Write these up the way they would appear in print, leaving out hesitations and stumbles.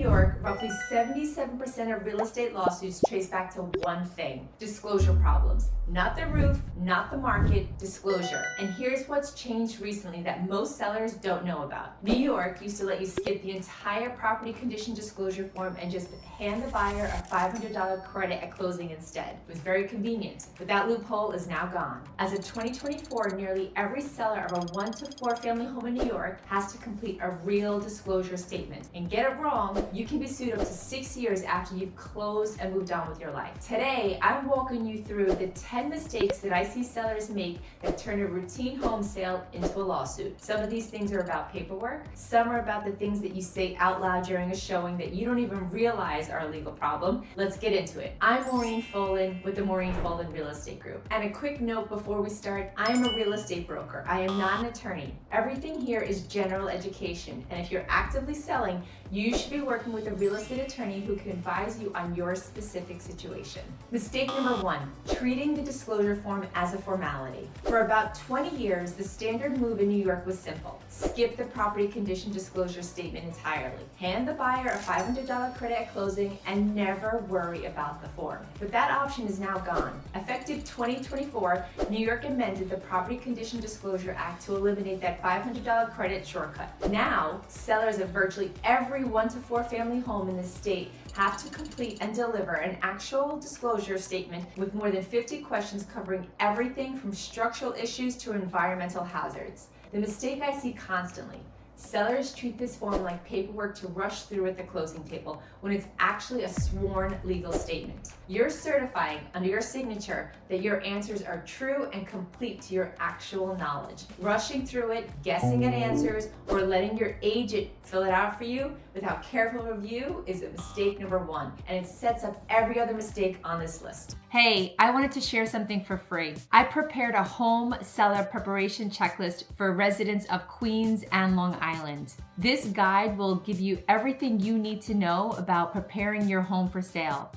York, roughly 77% of real estate lawsuits trace back to one thing: disclosure problems. Not the roof, not the market, disclosure. And here's what's changed recently that most sellers don't know about. New York used to let you skip the entire property condition disclosure form and just hand the buyer a $500 credit at closing instead. It was very convenient, but that loophole is now gone. As of 2024, nearly every seller of a 1 to 4 family home in New York has to complete a real disclosure statement. And get it wrong, you can be sued up to 6 years after you've closed and moved on with your life. Today, I'm walking you through the 10 mistakes that I see sellers make that turn a routine home sale into a lawsuit. Some of these things are about paperwork. Some are about the things that you say out loud during a showing that you don't even realize are a legal problem. Let's get into it. I'm Maureen Folan with the Maureen Folan Real Estate Group. And a quick note before we start, I am a real estate broker. I am not an attorney. Everything here is general education. And if you're actively selling, you should be working with a real estate attorney who can advise you on your specific situation. Mistake number 1, treating the disclosure form as a formality. For about 20 years, the standard move in New York was simple: skip the property condition disclosure statement entirely, hand the buyer a $500 credit at closing, and never worry about the form. But that option is now gone. Effective 2024, New York amended the Property Condition Disclosure Act to eliminate that $500 credit shortcut. Now, sellers of virtually every 1 to 4 family home in the state have to complete and deliver an actual disclosure statement with more than 50 questions covering everything from structural issues to environmental hazards. The mistake I see constantly: sellers treat this form like paperwork to rush through at the closing table when it's actually a sworn legal statement. You're certifying under your signature that your answers are true and complete to your actual knowledge. Rushing through it, guessing at answers, or letting your agent fill it out for you without careful review is a mistake number 1, and it sets up every other mistake on this list. Hey, I wanted to share something for free. I prepared a home seller preparation checklist for residents of Queens and Long Island. This guide will give you everything you need to know about preparing your home for sale.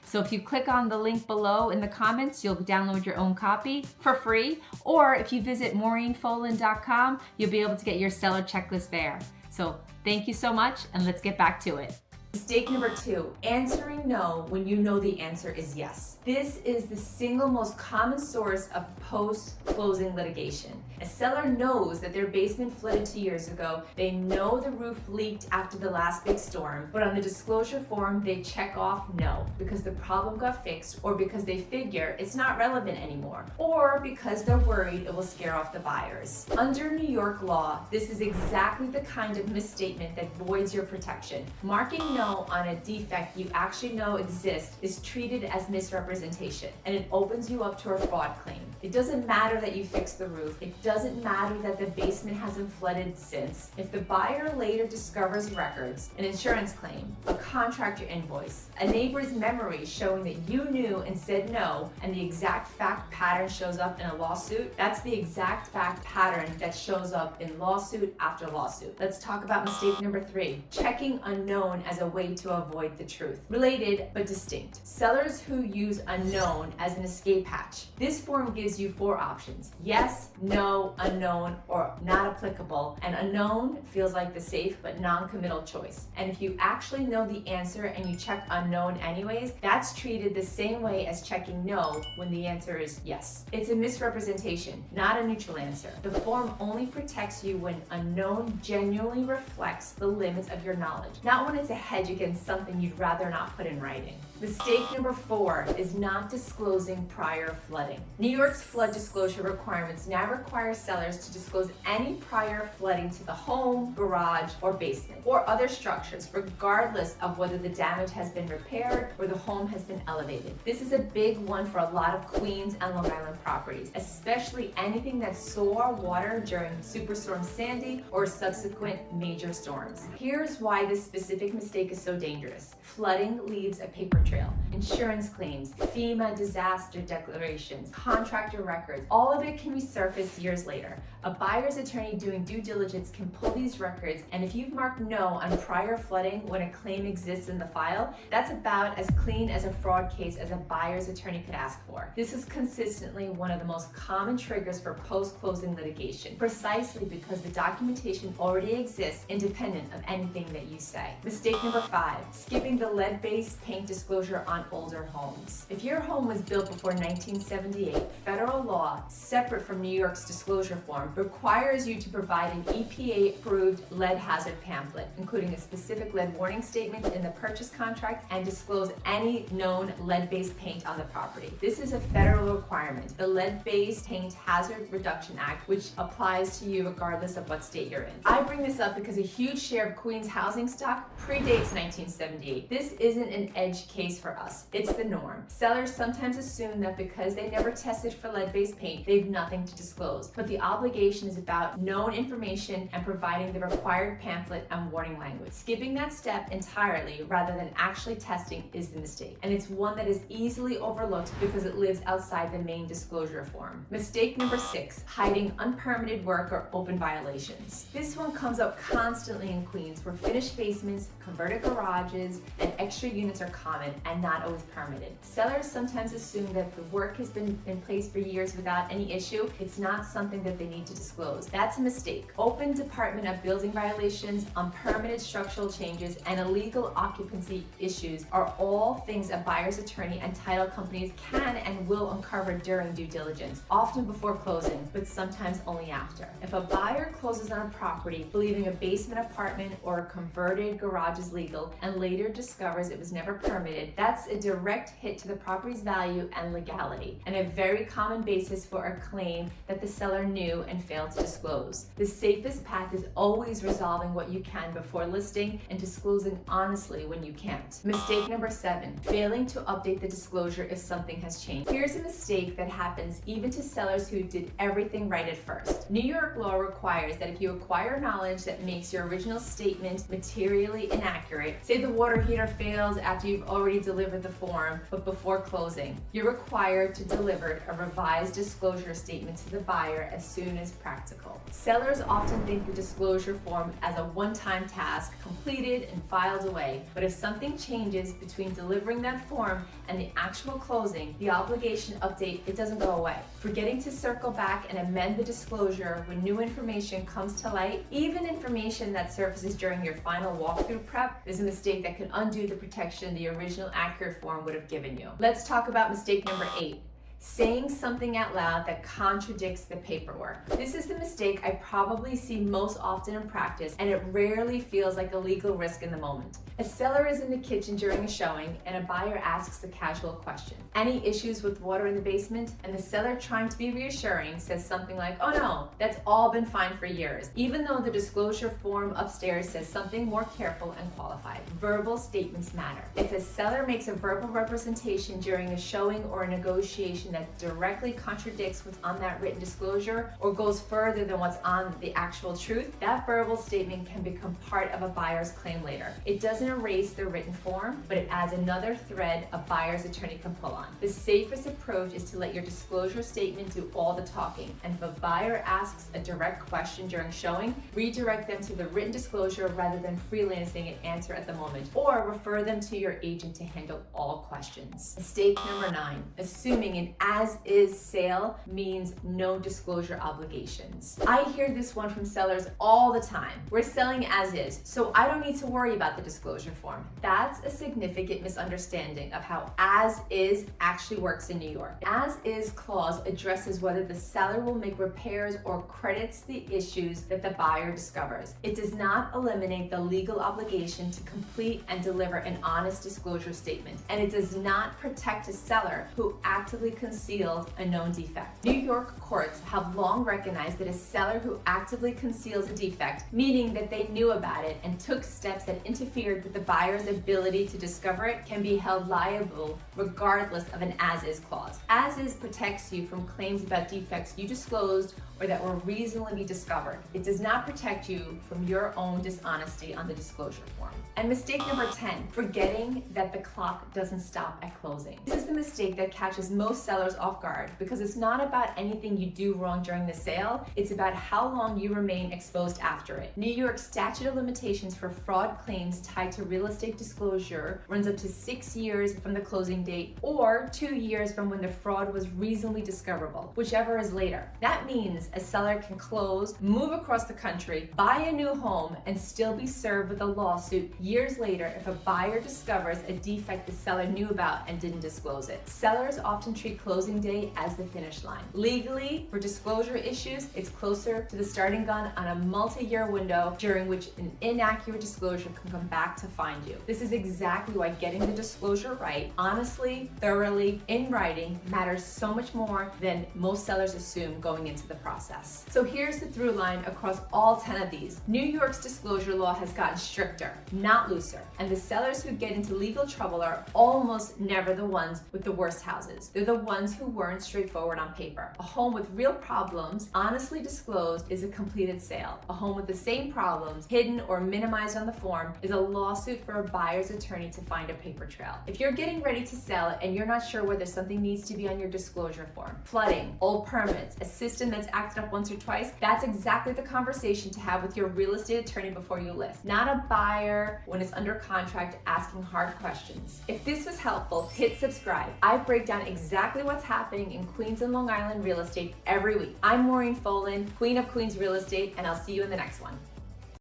So if you click on the link below in the comments, you'll download your own copy for free. Or if you visit maureenfolan.com, you'll be able to get your seller checklist there. So thank you so much, and let's get back to it. Mistake number 2, answering no when you know the answer is yes. This is the single most common source of post-closing litigation. A seller knows that their basement flooded 2 years ago. They know the roof leaked after the last big storm, but on the disclosure form, they check off no because the problem got fixed, or because they figure it's not relevant anymore, or because they're worried it will scare off the buyers. Under New York law, this is exactly the kind of misstatement that voids your protection. Marking no on a defect you actually know exists is treated as misrepresentation, and it opens you up to a fraud claim. It doesn't matter that you fixed the roof. It doesn't matter that the basement hasn't flooded since. If the buyer later discovers records, an insurance claim, a contractor invoice, a neighbor's memory showing that you knew and said no, and the exact fact pattern shows up in a lawsuit, that's the exact fact pattern that shows up in lawsuit after lawsuit. Let's talk about mistake number 3, checking unknown as a way to avoid the truth. Related but distinct. Sellers who use unknown as an escape hatch. This form gives you 4 options: yes, no, unknown, or not applicable. And unknown feels like the safe but non-committal choice. And if you actually know the answer and you check unknown anyways, that's treated the same way as checking no when the answer is yes. It's a misrepresentation, not a neutral answer. The form only protects you when unknown genuinely reflects the limits of your knowledge, not when it's a hedge against something you'd rather not put in writing. Mistake number 4 is not disclosing prior flooding. New York's flood disclosure requirements now require sellers to disclose any prior flooding to the home, garage, or basement, or other structures, regardless of whether the damage has been repaired or the home has been elevated. This is a big one for a lot of Queens and Long Island properties, especially anything that saw water during Superstorm Sandy or subsequent major storms. Here's why this specific mistake is so dangerous. Flooding leaves a paper trail. Insurance claims, FEMA disaster declarations, contractor your records. All of it can resurface years later. A buyer's attorney doing due diligence can pull these records, and if you've marked no on prior flooding when a claim exists in the file, that's about as clean as a fraud case as a buyer's attorney could ask for. This is consistently one of the most common triggers for post-closing litigation, precisely because the documentation already exists independent of anything that you say. Mistake number 5, skipping the lead-based paint disclosure on older homes. If your home was built before 1978, federal law, separate from New York's disclosure form, requires you to provide an EPA-approved lead hazard pamphlet, including a specific lead warning statement in the purchase contract, and disclose any known lead-based paint on the property. This is a federal requirement, the Lead-Based Paint Hazard Reduction Act, which applies to you regardless of what state you're in. I bring this up because a huge share of Queens housing stock predates 1978. This isn't an edge case for us. It's the norm. Sellers sometimes assume that because they never tested for lead-based paint, they have nothing to disclose. But the obligation is about known information and providing the required pamphlet and warning language. Skipping that step entirely rather than actually testing is the mistake. And it's one that is easily overlooked because it lives outside the main disclosure form. Mistake number 6, hiding unpermitted work or open violations. This one comes up constantly in Queens, where finished basements, converted garages, and extra units are common and not always permitted. Sellers sometimes assume that the work has been in place for years without any issue. It's not something that they need to disclose. That's a mistake. Open Department of Building violations, unpermitted structural changes, and illegal occupancy issues are all things a buyer's attorney and title companies can and will uncover during due diligence, often before closing, but sometimes only after. If a buyer closes on a property believing a basement apartment or a converted garage is legal and later discovers it was never permitted, that's a direct hit to the property's value and legality, and a very common basis for a claim that the seller knew and failed to disclose. The safest path is always resolving what you can before listing and disclosing honestly when you can't. Mistake number 7, failing to update the disclosure if something has changed. Here's a mistake that happens even to sellers who did everything right at first. New York law requires that if you acquire knowledge that makes your original statement materially inaccurate, say the water heater fails after you've already delivered the form but before closing, you're required to deliver a revised disclosure statement to the buyer as soon as practical. Sellers often think the disclosure form as a one-time task completed and filed away, but if something changes between delivering that form and the actual closing, the obligation update, it doesn't go away. Forgetting to circle back and amend the disclosure when new information comes to light, even information that surfaces during your final walkthrough prep, is a mistake that could undo the protection the original accurate form would have given you. Let's talk about mistake number 8. Saying something out loud that contradicts the paperwork. This is the mistake I probably see most often in practice, and it rarely feels like a legal risk in the moment. A seller is in the kitchen during a showing and a buyer asks a casual question. Any issues with water in the basement? And the seller, trying to be reassuring, says something like, "Oh no, that's all been fine for years," even though the disclosure form upstairs says something more careful and qualified. Verbal statements matter. If a seller makes a verbal representation during a showing or a negotiation that directly contradicts what's on that written disclosure or goes further than what's on the actual truth, that verbal statement can become part of a buyer's claim later. It doesn't erase the written form, but it adds another thread a buyer's attorney can pull on. The safest approach is to let your disclosure statement do all the talking, and if a buyer asks a direct question during showing, redirect them to the written disclosure rather than freelancing an answer at the moment, or refer them to your agent to handle all questions. Mistake number 9, assuming an as-is sale means no disclosure obligations. I hear this one from sellers all the time. We're selling as is, so I don't need to worry about the disclosure form. That's a significant misunderstanding of how as is actually works in New York. As is clause addresses whether the seller will make repairs or credits the issues that the buyer discovers. It does not eliminate the legal obligation to complete and deliver an honest disclosure statement, and it does not protect a seller who actively concealed a known defect. New York courts have long recognized that a seller who actively conceals a defect, meaning that they knew about it and took steps that interfered with the buyer's ability to discover it, can be held liable regardless of an as-is clause. As-is protects you from claims about defects you disclosed or that were reasonably discovered. It does not protect you from your own dishonesty on the disclosure form. And mistake number 10, forgetting that the clock doesn't stop at closing. This is the mistake that catches most sellers sellers off guard because it's not about anything you do wrong during the sale, it's about how long you remain exposed after it. New York's statute of limitations for fraud claims tied to real estate disclosure runs up to 6 years from the closing date or 2 years from when the fraud was reasonably discoverable, whichever is later. That means a seller can close, move across the country, buy a new home, and still be served with a lawsuit years later if a buyer discovers a defect the seller knew about and didn't disclose it. Sellers often treat closing day as the finish line. Legally, for disclosure issues, it's closer to the starting gun on a multi-year window during which an inaccurate disclosure can come back to find you. This is exactly why getting the disclosure right, honestly, thoroughly, in writing, matters so much more than most sellers assume going into the process. So here's the through line across all 10 of these. New York's disclosure law has gotten stricter, not looser, and the sellers who get into legal trouble are almost never the ones with the worst houses. They're the ones who weren't straightforward on paper. A home with real problems, honestly disclosed, is a completed sale. A home with the same problems, hidden or minimized on the form, is a lawsuit for a buyer's attorney to find a paper trail. If you're getting ready to sell it and you're not sure whether something needs to be on your disclosure form, flooding, old permits, a system that's acted up once or twice, that's exactly the conversation to have with your real estate attorney before you list, not a buyer when it's under contract asking hard questions. If this was helpful, hit subscribe. I break down exactly what's happening in Queens and Long Island real estate every week. I'm Maureen Folan, Queen of Queens Real Estate, and I'll see you in the next one.